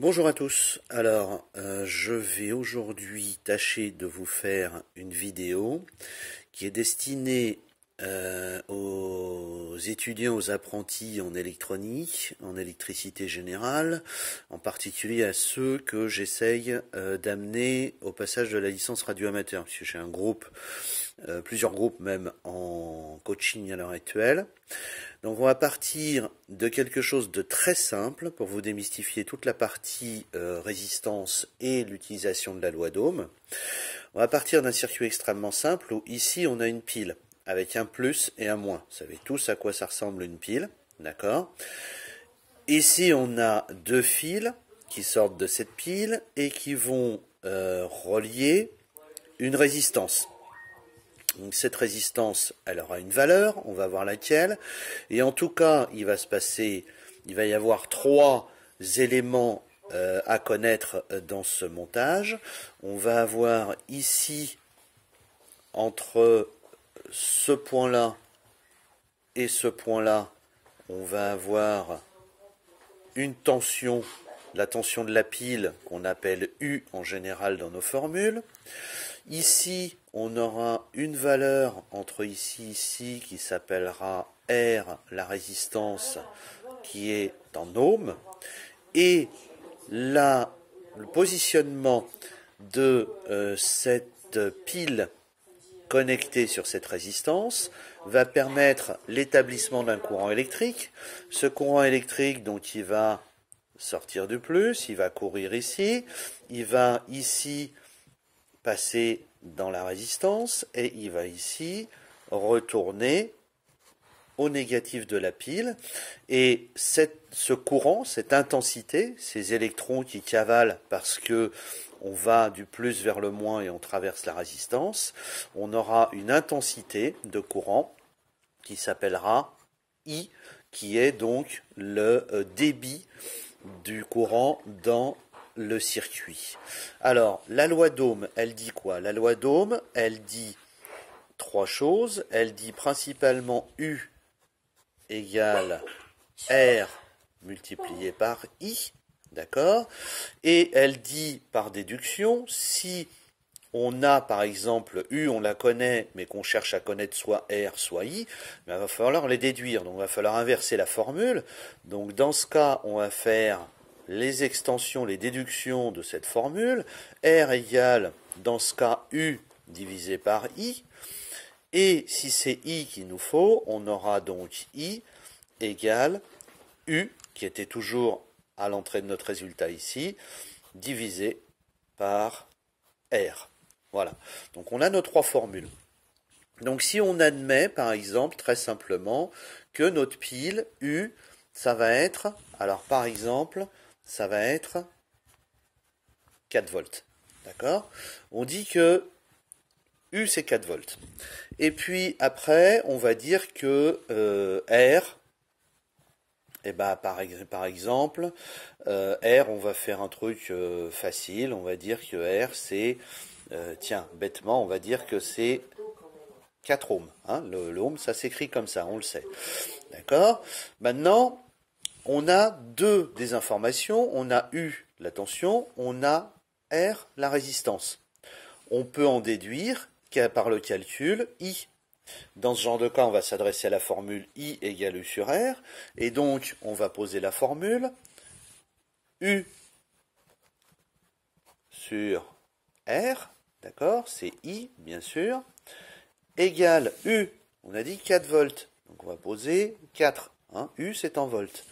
Bonjour à tous. Alors, je vais aujourd'hui tâcher de vous faire une vidéo qui est destinée aux étudiants, aux apprentis en électronique, en électricité générale, en particulier à ceux que j'essaye d'amener au passage de la licence radio-amateur, puisque j'ai un groupe, plusieurs groupes même en coaching à l'heure actuelle. Donc on va partir de quelque chose de très simple pour vous démystifier toute la partie résistance et l'utilisation de la loi d'Ohm. On va partir d'un circuit extrêmement simple où ici on a une pile avec un plus et un moins. Vous savez tous à quoi ça ressemble une pile, d'accord? Ici on a deux fils qui sortent de cette pile et qui vont relier une résistance. Donc cette résistance, elle aura une valeur, on va voir laquelle, et en tout cas, il va y avoir trois éléments à connaître dans ce montage. On va avoir ici, entre ce point-là et ce point-là, on va avoir une tension, la tension de la pile qu'on appelle U en général dans nos formules. Ici, on aura une valeur entre ici et ici qui s'appellera R, la résistance qui est en ohm, et le positionnement de cette pile connectée sur cette résistance va permettre l'établissement d'un courant électrique. Ce courant électrique, donc, il va sortir du plus, il va courir ici, il va ici passer dans la résistance et il va ici retourner au négatif de la pile, et ce courant, cette intensité, ces électrons qui cavalent parce que on va du plus vers le moins et on traverse la résistance, on aura une intensité de courant qui s'appellera I, qui est donc le débit du courant dans le circuit. Alors, la loi d'Ohm, elle dit quoi? La loi d'Ohm, elle dit trois choses. Elle dit principalement U égale R multiplié par I, d'accord? Et elle dit par déduction, si on a par exemple U, on la connaît, mais qu'on cherche à connaître soit R, soit I, ben, il va falloir les déduire. Donc il va falloir inverser la formule. Donc dans ce cas, on va faire les extensions, les déductions de cette formule. R égale, dans ce cas, U divisé par I. Et si c'est I qu'il nous faut, on aura donc I égale U, qui était toujours à l'entrée de notre résultat ici, divisé par R. Voilà. Donc on a nos trois formules. Donc si on admet, par exemple, très simplement, que notre pile U, ça va être, alors par exemple, ça va être 4 volts. D'accord? On dit que U c'est 4 volts. Et puis après, on va dire que R, et ben, par exemple, R, on va faire un truc facile, on va dire que R c'est, tiens, bêtement, on va dire que c'est 4 ohms. Hein, le ohm, ça s'écrit comme ça, on le sait. D'accord? Maintenant, on a des informations, on a U, la tension, on a R, la résistance. On peut en déduire par le calcul I. Dans ce genre de cas, on va s'adresser à la formule I égale U sur R, et donc on va poser la formule U sur R, d'accord, c'est I bien sûr, égale U, on a dit 4 volts, donc on va poser 4, hein, U c'est en volts.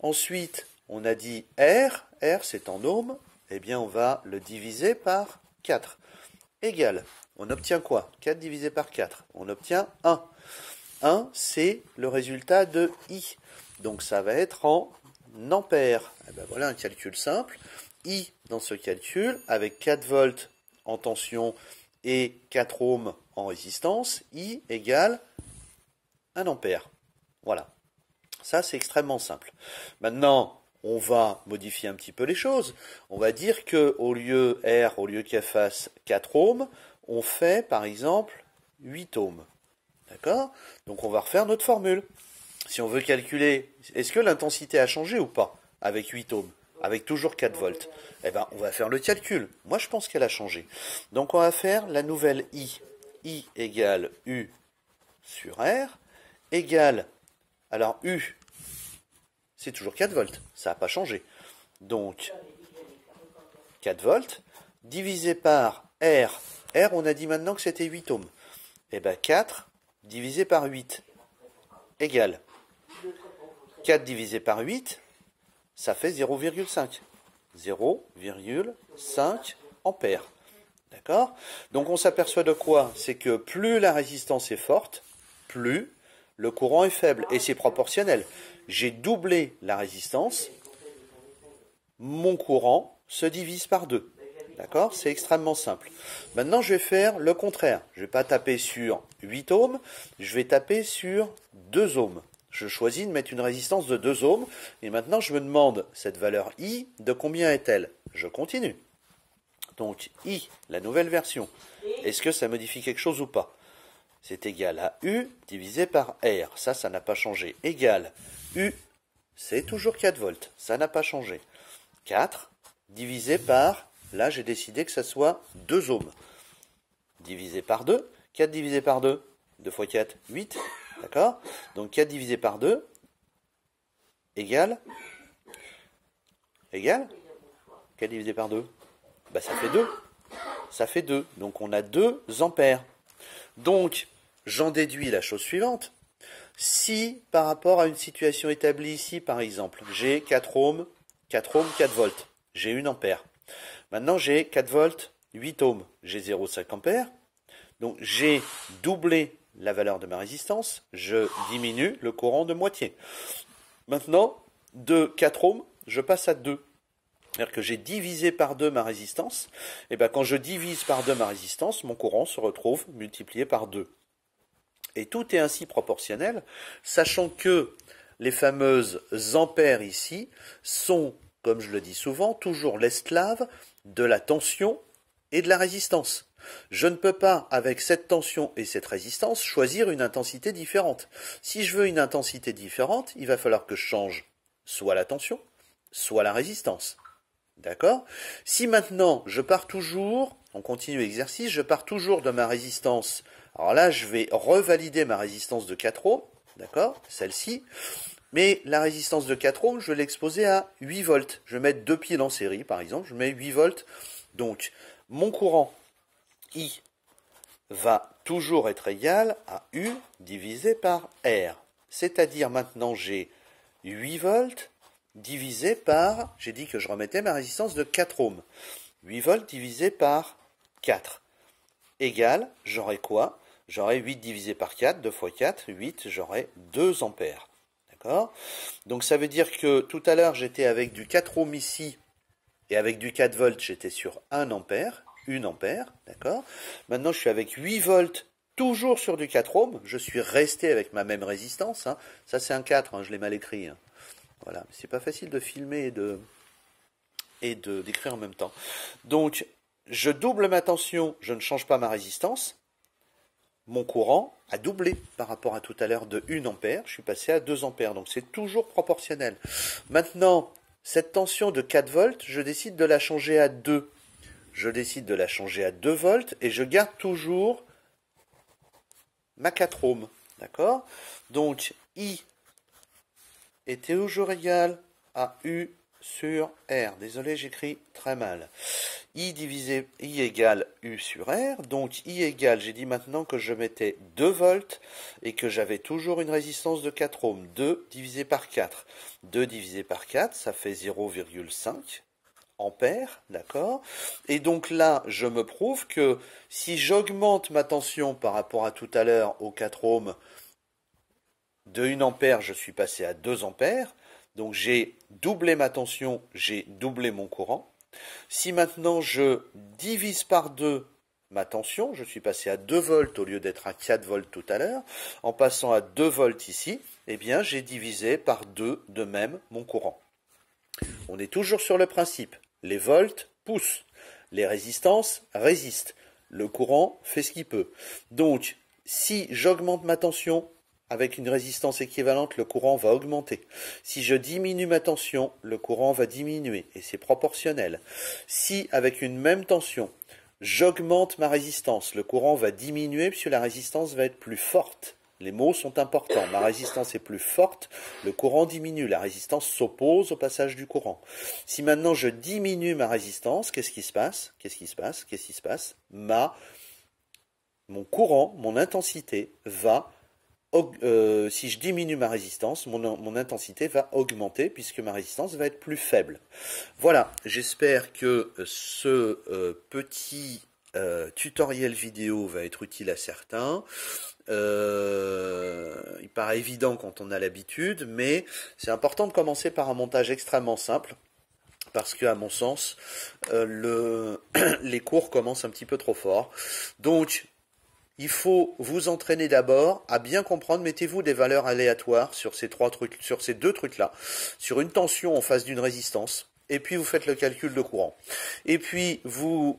Ensuite, on a dit R, R c'est en ohm, eh bien on va le diviser par 4. Égal, on obtient quoi? 4 divisé par 4, on obtient 1. 1, c'est le résultat de I. Donc ça va être en ampères. Et ben voilà un calcul simple. I dans ce calcul, avec 4 volts en tension et 4 ohms en résistance, I égale 1 ampère. Voilà. Ça, c'est extrêmement simple. Maintenant, on va modifier un petit peu les choses. On va dire que au lieu qu'elle fasse 4 ohms, on fait par exemple 8 ohms. D'accord? Donc on va refaire notre formule. Si on veut calculer, est-ce que l'intensité a changé ou pas avec 8 ohms? avec toujours 4 volts. Eh ben, on va faire le calcul. Moi, je pense qu'elle a changé. Donc, on va faire la nouvelle I. I égale U sur R égale, alors U, c'est toujours 4 volts. Ça n'a pas changé. Donc, 4 volts divisé par R. R, on a dit maintenant que c'était 8 ohms. Eh bien, 4 divisé par 8 égale 4 divisé par 8, ça fait 0,5. 0,5 ampères. D'accord? Donc on s'aperçoit de quoi? C'est que plus la résistance est forte, plus le courant est faible. Et c'est proportionnel. J'ai doublé la résistance, mon courant se divise par 2. D'accord? C'est extrêmement simple. Maintenant, je vais faire le contraire. Je ne vais pas taper sur 8 ohms, je vais taper sur 2 ohms. Je choisis de mettre une résistance de 2 ohms, et maintenant je me demande, cette valeur I, de combien est-elle? Je continue. Donc I, la nouvelle version, est-ce que ça modifie quelque chose ou pas? C'est égal à U divisé par R, ça n'a pas changé. Égal U, c'est toujours 4 volts, ça n'a pas changé. 4 divisé par, là j'ai décidé que ça soit 2 ohms. Divisé par 2, 4 divisé par 2, 2 fois 4, 8, d'accord? Donc 4 divisé par 2, égale 4 divisé par 2, bah ça fait 2. Ça fait 2. Donc on a 2 ampères. Donc j'en déduis la chose suivante. Si par rapport à une situation établie ici, par exemple, j'ai 4 ohms, 4 volts, j'ai 1 ampère. Maintenant j'ai 4 volts, 8 ohms, j'ai 0,5 ampères. Donc j'ai doublé la valeur de ma résistance, je diminue le courant de moitié. Maintenant, de 4 ohms, je passe à 2. C'est-à-dire que j'ai divisé par 2 ma résistance, et bien quand je divise par 2 ma résistance, mon courant se retrouve multiplié par 2. Et tout est ainsi proportionnel, sachant que les fameuses ampères ici sont, comme je le dis souvent, toujours l'esclave de la tension et de la résistance. Je ne peux pas, avec cette tension et cette résistance, choisir une intensité différente. Si je veux une intensité différente, il va falloir que je change soit la tension, soit la résistance. D'accord? Si maintenant je pars toujours, on continue l'exercice, je pars toujours de ma résistance. Alors là, je vais revalider ma résistance de 4 ohms, d'accord? Celle-ci. Mais la résistance de 4 ohms, je vais l'exposer à 8 volts. Je vais mettre 2 piles en série, par exemple, je mets 8 volts. Donc, mon courant I va toujours être égal à U divisé par R. C'est-à-dire maintenant j'ai 8 volts divisé par, j'ai dit que je remettais ma résistance de 4 ohms. 8 volts divisé par 4 égale, j'aurai quoi? J'aurai 8 divisé par 4, 2 fois 4, 8, j'aurai 2 ampères. D'accord? Donc ça veut dire que tout à l'heure j'étais avec du 4 ohms ici, et avec du 4 volts j'étais sur 1 ampère, 1 ampère, d'accord? Maintenant je suis avec 8 volts, toujours sur du 4 ohms, je suis resté avec ma même résistance, hein. Ça c'est un 4, hein, je l'ai mal écrit, hein. Voilà, c'est pas facile de filmer et d'écrire en même temps. Donc, je double ma tension, je ne change pas ma résistance. Mon courant a doublé par rapport à tout à l'heure de 1 ampère, je suis passé à 2 ampères, donc c'est toujours proportionnel. Maintenant, cette tension de 4 volts, je décide de la changer à 2. Je décide de la changer à 2 volts et je garde toujours ma 4 ohms. D'accord? Donc, I est toujours égal à U sur R. Désolé, j'écris très mal. I égale U sur R. Donc I égale, j'ai dit maintenant que je mettais 2 volts et que j'avais toujours une résistance de 4 ohms. 2 divisé par 4. 2 divisé par 4, ça fait 0,5 ampères, d'accord? Et donc là, je me prouve que si j'augmente ma tension par rapport à tout à l'heure aux 4 ohms, de 1 ampère, je suis passé à 2 ampères. Donc j'ai doublé ma tension, j'ai doublé mon courant. Si maintenant je divise par 2 ma tension, je suis passé à 2 volts au lieu d'être à 4 volts tout à l'heure, en passant à 2 volts ici, eh bien j'ai divisé par 2 de même mon courant. On est toujours sur le principe. Les volts poussent, les résistances résistent. Le courant fait ce qu'il peut. Donc, si j'augmente ma tension, avec une résistance équivalente, le courant va augmenter. Si je diminue ma tension, le courant va diminuer, et c'est proportionnel. Si, avec une même tension, j'augmente ma résistance, le courant va diminuer puisque la résistance va être plus forte. Les mots sont importants. Ma résistance est plus forte, le courant diminue. La résistance s'oppose au passage du courant. Si maintenant je diminue ma résistance, qu'est-ce qui se passe? Qu'est-ce qui se passe? Qu'est-ce qui se passe? Mon courant, mon intensité va si je diminue ma résistance, mon intensité va augmenter puisque ma résistance va être plus faible. Voilà, j'espère que ce petit tutoriel vidéo va être utile à certains. Il paraît évident quand on a l'habitude, mais c'est important de commencer par un montage extrêmement simple. Parce que, à mon sens, les cours commencent un petit peu trop fort. Donc, il faut vous entraîner d'abord à bien comprendre, mettez-vous des valeurs aléatoires sur ces deux trucs-là, sur une tension en face d'une résistance, et puis vous faites le calcul de courant. Et puis vous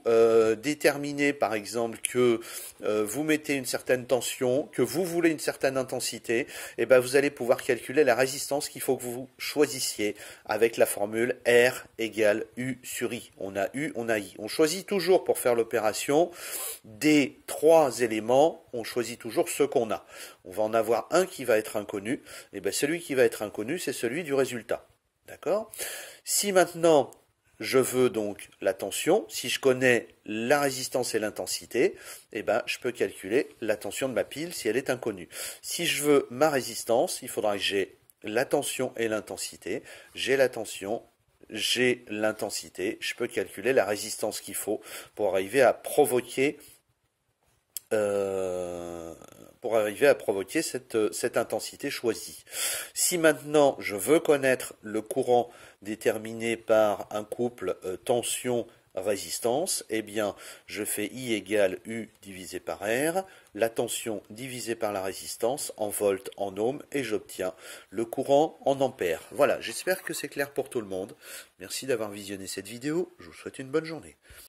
déterminez par exemple que vous mettez une certaine tension, que vous voulez une certaine intensité, et ben vous allez pouvoir calculer la résistance qu'il faut que vous choisissiez avec la formule R égale U sur I. On a U, on a I. On choisit toujours pour faire l'opération des trois éléments, on choisit toujours ce qu'on a. On va en avoir un qui va être inconnu, et ben celui qui va être inconnu, c'est celui du résultat. D'accord? Si maintenant je veux donc la tension, si je connais la résistance et l'intensité, eh ben, je peux calculer la tension de ma pile si elle est inconnue. Si je veux ma résistance, il faudra que j'ai la tension et l'intensité. J'ai la tension, j'ai l'intensité. Je peux calculer la résistance qu'il faut pour arriver à provoquer cette intensité choisie. Si maintenant je veux connaître le courant déterminé par un couple tension-résistance, eh bien je fais I égale U divisé par R, la tension divisée par la résistance en volts en ohms, et j'obtiens le courant en ampères. Voilà, j'espère que c'est clair pour tout le monde. Merci d'avoir visionné cette vidéo, je vous souhaite une bonne journée.